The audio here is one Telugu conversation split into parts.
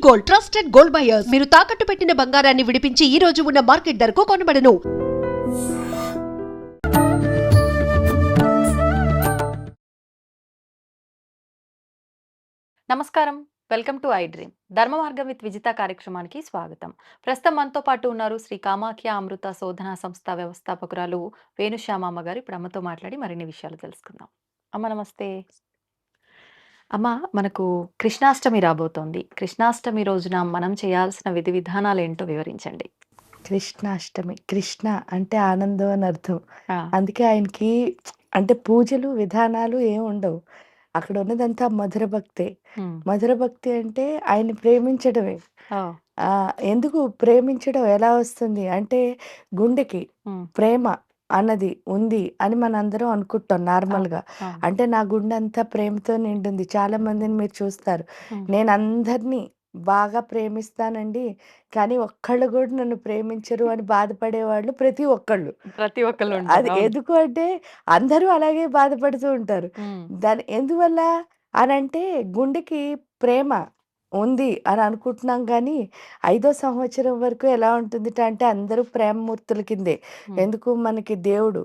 Gold, trusted gold buyers. మీరు తాకట్టు పెట్టిన బంగారాన్ని విడిపించి ఈ రోజు ఉన్న మార్కెట్ ధరకు కొనబడను. నమస్కారం. Welcome to I dream. ధర్మ మార్గం విత్ విజిత కార్యక్రమానికి స్వాగతం. ప్రస్తుతం మనతో పాటు ఉన్నారు శ్రీ కామాఖ్య అమృత శోధనా సంస్థ వ్యవస్థాపకురాలు వేణుశ్యామమ్మ గారు. ఇప్పుడు అమ్మతో మాట్లాడి మరిన్ని విషయాలు తెలుసుకుందాం. అమ్మ నమస్తే. అమ్మ, మనకు కృష్ణాష్టమి రాబోతోంది. కృష్ణాష్టమి రోజున మనం చేయాల్సిన విధి విధానాలు ఏంటో వివరించండి. కృష్ణాష్టమి, కృష్ణ అంటే ఆనందం అని అర్థం. ఆ, అందుకే ఆయనకి అంటే పూజలు విధానాలు ఏం ఉండవు. అక్కడ ఉన్నదంతా మధుర భక్తే. ఉమ్, మధుర భక్తి అంటే ఆయన్ని ప్రేమించడమే. ఓ, ఎందుకు ప్రేమించడం ఎలా వస్తుంది అంటే గుండెకి ఉమ్, ప్రేమ అన్నది ఉంది అని మనందరం అనుకుంటాం నార్మల్గా. అవును, అంటే నా గుండె అంతా ప్రేమతో నిండుంది. చాలా మందిని మీరు చూస్తారు. ఉమ్, నేను అందరినీ బాగా ప్రేమిస్తానండి, కానీ ఒక్కళ్ళు కూడా నన్ను ప్రేమించరు అని బాధపడేవాళ్ళు ప్రతి ఒక్కళ్ళు. ప్రతి ఒక్కళ్ళు ఉంటారు. అది అవును. ఎందుకు అంటే అందరూ అలాగే బాధపడుతూ ఉంటారు. ఉమ్, దాని ఎందువల్ల అనంటే గుండెకి ప్రేమ ఉంది అని అనుకుంటున్నాం కానీ, 5వ సంవత్సరం వరకు ఎలా ఉంటుందిట అంటే అందరూ ప్రేమమూర్తుల కిందే. ఉమ్, ఎందుకు మనకి దేవుడు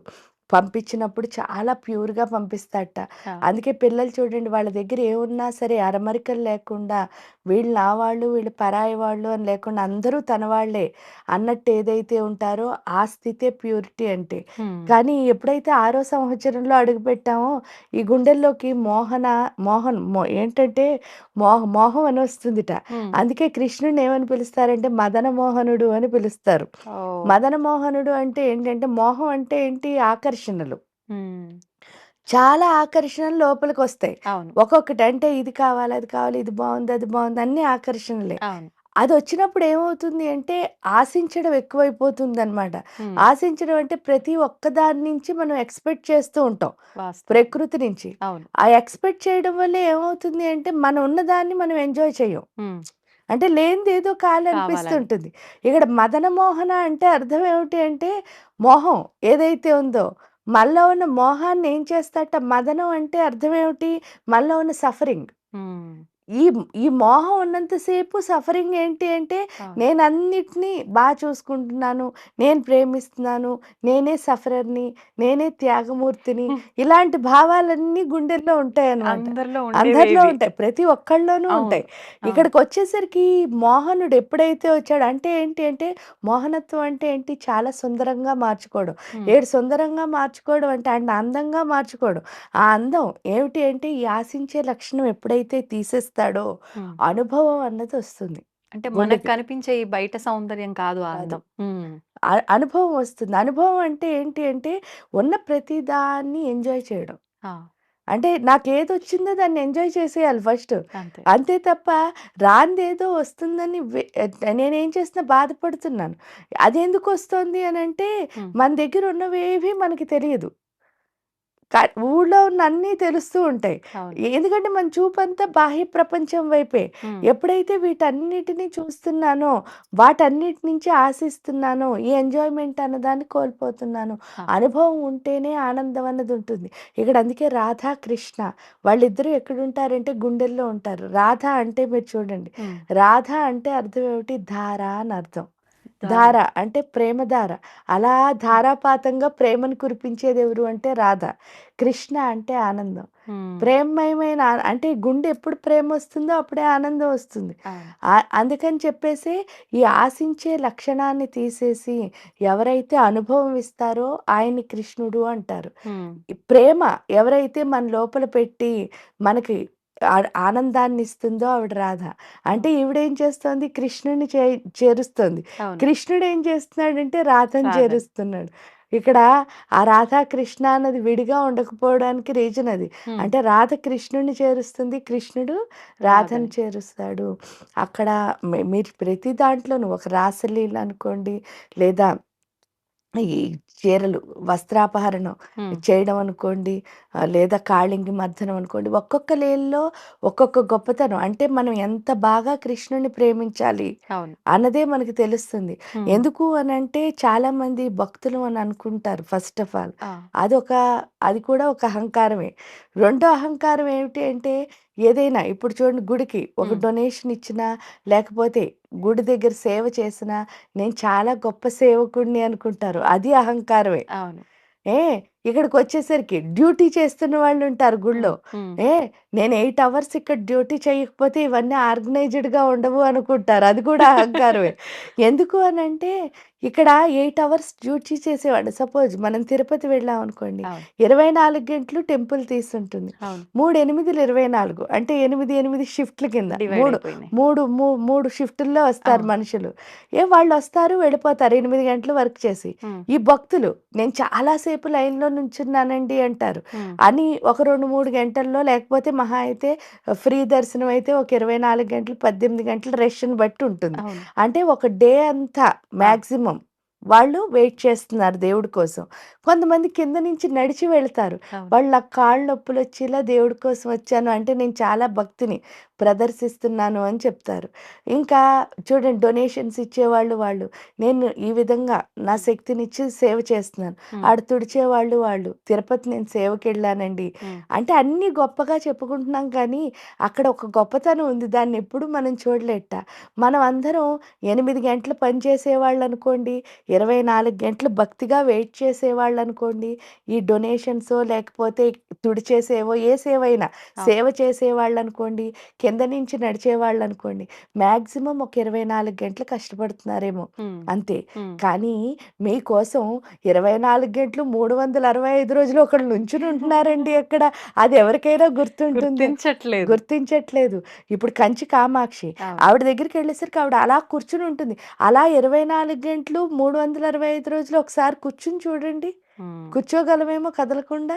పంపించినప్పుడు చాలా ప్యూర్‌గా పంపిస్తాడట. ఆ, అందుకే పిల్లలు చూడండి, వాళ్ళ దగ్గర ఏమున్నా సరే అరమరికలు లేకుండా వీళ్ళు నా వాళ్ళు, వీళ్ళు పరాయి వాళ్ళు అని లేకుండా అందరూ తన వాళ్ళే అన్నట్టు ఏదైతే ఉంటారో ఆ స్థితే ప్యూరిటీ అంటే. ఉమ్, కానీ ఎప్పుడైతే 6వ సంవత్సరంలో అడుగుపెట్టామో ఈ గుండెల్లోకి ఏంటంటే మోహం అని వస్తుందిట. ఉమ్, అందుకే కృష్ణుడిని ఏమని పిలుస్తారంటే మదన మోహనుడు అని పిలుస్తారు. ఓ, మదన మోహనుడు అంటే ఏంటంటే మోహం అంటే ఏంటి? ఆకర్షణలు. ఉమ్, చాలా ఆకర్షణలు లోపలికొస్తాయి. అవును, ఒక్కొక్కటి అంటే ఇది కావాలి, అది కావాలి, ఇది బావుంది, అది బావుంది అన్నీ ఆకర్షణలే. అవును, అదొచ్చినప్పుడు ఏమవుతుంది అంటే ఆశించడం ఎక్కువైపోతుందనమాట. ఉమ్, ఆశించడం అంటే ప్రతి ఒక్క దాని నుంచి మనం ఎక్స్‌పెక్ట్ చేస్తూ ఉంటాం. వాస్తవం. ప్రకృతి నుంచి. అవును. ఆ ఎక్స్‌పెక్ట్ చేయడం వల్ల ఏమవుతుంది అంటే మనం ఉన్నదాన్ని మనం ఎంజాయ్ చెయ్యం. ఉమ్, అంటే లేనిదేదో కావాలని. కావాలనిపిస్తుంటుంది. ఇక్కడ మదన మోహన అంటే అర్థం ఏమిటి అంటే మోహం ఏదైతే ఉందో మనలో ఉన్న మోహాన్ని ఏం చేస్తాడట, మదనం అంటే అర్థం ఏమిటి? మనలో ఉన్న సఫరింగ్. ఉమ్, ఈ ఈ మోహం ఉన్నంత సేపు సఫరింగ్ ఏంటి అంటే అవును. నేనన్నిటిని చూసుకుంటున్నాను, నేను ప్రేమిస్తున్నాను, నేనే సఫరర్‌ని, నేనే త్యాగమూర్తిని, ఇలాంటి భావాలన్నీ గుండెల్లో ఉంటాయన్నమాట. అందరిలో అందరిలో ఉండేవేవి. ఉంటాయి. ప్రతి ఒక్కళ్ళలోనూ అవును. ఉంటాయి. అవును. ఇక్కడికొచ్చేసరికి మోహనుడు ఎప్పుడైతే వచ్చాడో అంటే ఏంటి అంటే మోహనత్వం అంటే ఏంటి? చాలా సుందరంగా మార్చుకోవడం. హ్మ్. సుందరంగా మార్చుకోవడం అంటే ఆయన అందంగా మార్చుకోవడం. ఆ అందం ఏమిటి అంటే ఈ ఆశించే లక్షణం ఎప్పుడైతే తీసేస్తాడో హ్మ్. అనుభవం అన్నది వస్తుంది అంటే మనకు గుండెకి. కనిపించే ఈ బయట సౌందర్యం కాదు ఆ కాదు. అందం. హ్మ్. అనుభవం వస్తుంది. అనుభవం అంటే ఏంటి అంటే ఉన్న ప్రతి దాన్ని ఎంజాయ్ చేయడం. ఆ! అంటే నాకేదొచ్చిందో దాన్ని ఎంజాయ్ చేసేయాలి ఫస్ట్. అంతే. అంతే తప్ప రానిదేదో వస్తుందని నేనేం చేస్తున్నా బాధపడుతున్నాను. అదెందుకొస్తోంది అనంటే హ్మ్. మన దగ్గర ఉన్నవేవి మనకి తెలియదు. ఊళ్ళో ఉన్న అన్నీ తెలుస్తూ ఉంటాయి. అవును. ఎందుకంటే మన చూపంతా బాహ్య ప్రపంచం వైపే. హ్మ్. ఎప్పుడైతే వీటన్నిటిని చూస్తున్నానో, వాటన్నిటి నుంచి ఆశిస్తున్నానో, ఈ ఎంజాయ్‌మెంట్ అన్నదాన్ని కోల్పోతున్నాను. ఆ! అనుభవం ఉంటేనే ఆనందం అన్నది ఉంటుంది. ఇక్కడ అందుకే రాధా, కృష్ణ వాళ్ళిద్దరూ ఎక్కడుంటారంటే గుండెల్లో ఉంటారు. రాధ అంటే మీరు చూడండి. హ్మ్. రాధ అంటే అర్థం ఏమిటి? ధార అని అర్థం. దార. ధార అంటే ప్రేమధార. అలా ధారాపాతంగా ప్రేమను కురిపించేదెవరు అంటే రాధ. కృష్ణ అంటే ఆనందం. హ్మ్. ప్రేమమయమైన అంటే గుండె ఎప్పుడు ప్రేమొస్తుందో అప్పుడే ఆనందం వస్తుంది. అవును. అందుకని చెప్పేసి ఈ ఆశించే లక్షణాన్ని తీసేసి ఎవరైతే అనుభవం ఇస్తారో ఆయన్ని కృష్ణుడు అంటారు. హ్మ్. ఈ ప్రేమ ఎవరైతే మన లోపల పెట్టి మనకి ఆనందాన్నిస్తుందో ఆవిడ రాధ. హ్మ్. అంటే ఈవిడేం చేస్తోంది? కృష్ణుడిని చేరుస్తోంది. అవును. కృష్ణుడేం చేస్తున్నాడంటే రాధని రాధని. చేరుస్తున్నాడు. ఇక్కడ ఆ రాధా, కృష్ణ అన్నది విడిగా ఉండకపోవడానికి రీజన్ అది. హ్మ్. అంటే రాధ కృష్ణుడిని చేరుస్తుంది. కృష్ణుడు రాధని రాధని. చేరుస్తాడు. అక్కడ మీరు ప్రతి దాంట్లోనూ ఒక రాసలీల అనుకోండి, లేదా ఈ చీరలు వస్త్రాపహరణం హ్మ్. చేయడం అనుకోండి, లేదా కాళింగి మర్దనం అనుకోండి. ఒక్కొక్క లీలలో ఒక్కొక్క గొప్పతనం. అంటే మనం ఎంత బాగా కృష్ణుడిని ప్రేమించాలి అవును. అన్నదే మనకు తెలుస్తుంది. హ్మ్. ఎందుకు అనంటే చాలామంది భక్తులు అని అనుకుంటారు ఫస్ట్ ఆఫ్ ఆల్. ఆ! అదొక అది కూడా ఒక అహంకారమే. రెండో అహంకారం ఏమిటి అంటే ఏదైనా ఇప్పుడు చూడండి గుడికి ఒక హ్మ్. డొనేషన్ ఇచ్చినా, లేకపోతే గుడి దగ్గర సేవ చేసినా, నేను చాలా గొప్ప సేవకుడిని అనుకుంటారు. అది అహంకారమే. అవును. ఏ ఇక్కడికొచ్చేసరికి డ్యూటీ చేస్తున్న వాళ్ళుంటారు గుళ్ళో. హ్మ్. హ్మ్. ఏ నేను 8 అవర్స్ ఇక్కడ డ్యూటీ చేయకపోతే ఇవన్నీ ఆర్గనైజ్డ్‌గా ఉండవు అనుకుంటారు. అది కూడా అహంకారమే. ఎందుకు అనంటే ఇక్కడ 8 అవర్స్ డ్యూటీ చేసేవాడు. సపోజ్ మనం తిరుపతి వెళ్ళామనుకోండి. అవును. 24 గంటలు టెంపుల్ తీసుంటుంది. అవును. 3 8లు 24 అంటే 8, 8 షిఫ్ట్‌ల కింద. డివైడ్ 3, అయిపోయినాయి. 3 షిఫ్టుల్లో వస్తారు అవును. మనుషులు. వాళ్ళొస్తారు వెళ్ళిపోతారు 8 గంటలు వర్క్ చేసి. హ్మ్. ఈ భక్తులు నేను చాలా సేపు లైన్‌లో నుంచున్నానండి అంటారు. హ్మ్. అని ఒక 2, 3 గంటల్లో లేకపోతే మహా అయితే ఫ్రీ దర్శనం అయితే ఒక 24 గంటలు, 18 గంటలు రష్‌ని బట్టి ఉంటుంది. అవును. అంటే ఒక డే అంతా ఆ! మాక్సిమం వాళ్ళు వెయిట్ చేస్తున్నారు దేవుడి కోసం. కొంతమంది కింద నుంచి నడిచి వెళ్తారు. అవును. వాళ్ళు నాకు కాళ్ళు నొప్పులొచ్చి ఇలా దేవుడి కోసం వచ్చాను అంటే నేను చాలా భక్తిని ప్రదర్శిస్తున్నాను అని చెప్తారు. ఇంకా చూడండి డొనేషన్స్ ఇచ్చేవాళ్ళు వాళ్ళు. నేను ఈ విధంగా నా హ్మ్. శక్తినిచ్చి సేవ చేస్తున్నాను. హ్మ్. ఆడ తుడిచేవాళ్ళు వాళ్ళు. తిరుపతి నేను సేవకెళ్ళానండి. హ్మ్. అంటే అన్నీ గొప్పగా చెప్పుకుంటున్నాం కానీ, అక్కడ ఒక గొప్పతనం ఉంది. దాన్నెప్పుడు మనం చూడలేట. మనం అందరం 8 గంటలు పని చేసేవాళ్ళనుకోండి, 24 గంటలు భక్తిగా వెయిట్ చేసేవాళ్ళనుకోండి, ఈ డొనేషన్సో లేకపోతే తుడిచేసేవో ఏ సేవైనా అవును. సేవ చేసేవాళ్ళనుకోండి, కింద నుంచి నడిచేవాళ్ళనుకోండి, మాక్సిమం ఒక 24 గంటలు కష్టపడుతున్నారేమో హ్మ్. అంతే. హ్మ్. కానీ మీకోసం 24 గంటలు 365 రోజులు ఒకళ్ళు నుంచుని ఉంటున్నారండి అక్కడ. అది ఎవరికైనా గుర్తుంటుందా? గుర్తించట్లేదు. గుర్తించట్లేదు. ఇప్పుడు కంచి కామాక్షి అవును. ఆవిడ దగ్గరికెళ్ళేసరికి ఆవిడ అలా కూర్చుని ఉంటుంది. అలా 24 గంటలు 365 రోజులు ఒకసారి కూర్చొని చూడండి. హ్మ్. కూర్చోగలమేమో కదలకుండా.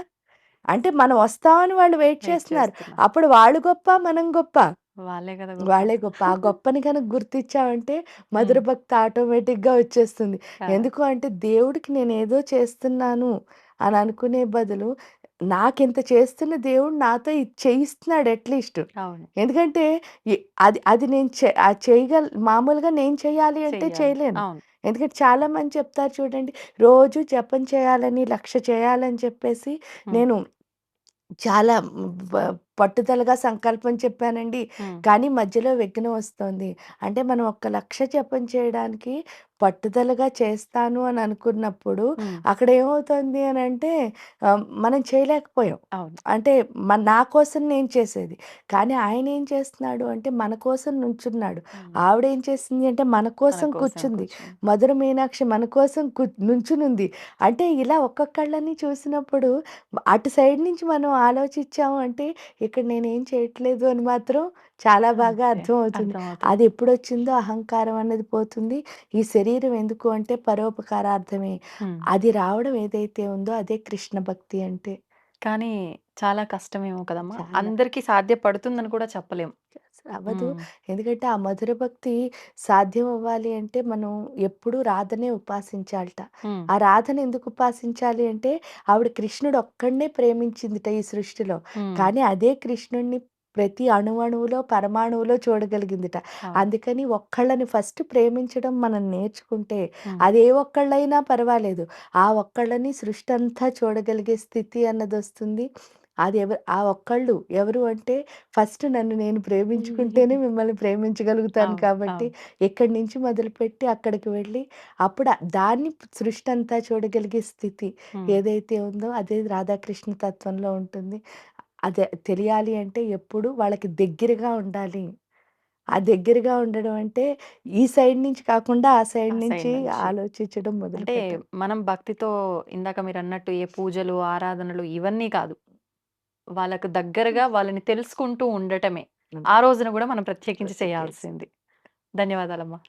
అంటే మనం వస్తామని వాళ్ళు వెయిట్ వెయిట్ చేస్తున్నారు. చేస్తున్నారు. అప్పుడు వాళ్ళు గొప్ప, మనం గొప్ప. వాళ్ళే కదా గొప్ప. వాళ్ళే గొప్ప. ఆ గొప్పని గనక గుర్తించామంటే హ్మ్. మధుర భక్తి ఆటోమేటిక్‌గా వచ్చేస్తుంది. ఆ! ఎందుకు అంటే దేవుడికి నేనేదో చేస్తున్నాను అని అనుకునే బదులు నాకింత చేస్తున్న దేవుడు నాతో ఇది చేయిస్తున్నాడు అట్‌లీస్ట్. అవును. ఎందుకంటే ఎ అది అది నేను మామూలుగా నేను చేయాలి అంటే చెయ్యాలి. చేయలేను. అవును. ఎందుకంటే చాలామంది చెప్తారు చూడండి, రోజు జపం చేయాలని, 1,00,000 చేయాలని చెప్పేసి హ్మ్. నేను చాలా పట్టుదలగా సంకల్పం చెప్పానండి. హ్మ్. కానీ మధ్యలో విఘ్నం వస్తోంది. అంటే మనం ఒక్క లక్ష జపం చేయడానికి పట్టుదలగా చేస్తాను అని అనుకున్నప్పుడు హ్మ్. అక్కడ ఏమవుతుంది అనంటే మనం చేయలేకపోయాం. అవును. అంటే నా కోసం నేను చేసేది. కానీ ఆయన ఏం చేస్తున్నాడు అంటే మన కోసం నుంచున్నాడు. హ్మ్. ఆవిడేం చేసింది అంటే మన మన కోసం కోసం కూర్చుంది. కూర్చుని. మధుర మీనాక్షి మన కోసం నుంచునుంది. అంటే ఇలా ఒక్కొక్కళ్ళని చూసినప్పుడు అటు సైడ్ నుంచి మనం ఆలోచించాము అంటే, ఇక్కడ నేనేం చేయట్లేదు అని మాత్రం చాలా బాగా అంతే. అర్థమవుతుంది. అర్థమవుతుంది. అది ఎప్పుడొచ్చిందో అహంకారం అన్నది పోతుంది. ఈ శరీరం ఎందుకు అంటే పరోపకారార్థమే. హ్మ్. అది రావడం ఏదైతే ఉందో అదే కృష్ణ భక్తి అంటే. కానీ చాలా కష్టమేమో కదమ్మా! చాలా అందరికీ సాధ్యపడుతుందని కూడా చెప్పలేం. అవ్వదు. హ్మ్. ఎందుకంటే ఆ మధుర భక్తి సాధ్యం అవ్వాలి అంటే మనం ఎప్పుడూ రాధనే ఉపాసించాలట. హ్మ్. ఆ రాధని ఎందుకు ఉపాసించాలి అంటే ఆవిడ కృష్ణుడు ఒక్కడినే ప్రేమించిందిట ఈ సృష్టిలో. హ్మ్. కానీ అదే కృష్ణుడిని ప్రతి అణువణువులో, పరమాణువులో చూడగలిగిందిట. అవును. అందుకని ఒక్కళ్ళని ఫస్ట్ ప్రేమించడం మనం నేర్చుకుంటే హ్మ్. అది ఏ ఒక్కళ్ళైనా పర్వాలేదు. ఆ ఒక్కళ్ళని సృష్టి అంతా చూడగలిగే స్థితి అన్నదొస్తుంది. అది ఆ ఒక్కళ్ళు ఎవరు అంటే ఫస్ట్ నన్ను నేను ప్రేమించుకుంటేనే మిమ్మల్ని ప్రేమించగలుగుతాను అవును. కాబట్టి, అవును. ఇక్కడి నుంచి మొదలుపెట్టి అక్కడికి వెళ్ళి, అప్పుడు దాన్ని సృష్టి అంతా చూడగలిగే స్థితి హ్మ్. ఏదైతే ఉందో అదే రాధాకృష్ణ తత్వంలో ఉంటుంది. అదే తెలియాలి అంటే ఎప్పుడు వాళ్ళకి దగ్గరగా ఉండాలి. ఆ దగ్గరగా ఉండడం అంటే ఈ సైడ్ నుంచి కాకుండా ఆ సైడ్ ఆ సైడ్ నుంచి నుంచి. ఆలోచించడం అంటే మొదలుపెట్టాలి. మనం భక్తితో ఇందాక మీరన్నట్టు ఏ పూజలు, ఆరాధనలు ఇవన్నీ కాదు. వాళ్ళకు దగ్గరగా వాళ్ళని తెలుసుకుంటూ ఉండటమే. అంతే. ఆ రోజున గూడా మనం ప్రత్యేకించి ప్రతి కేసు. చేయాల్సింది. ధన్యవాదాలమ్మా.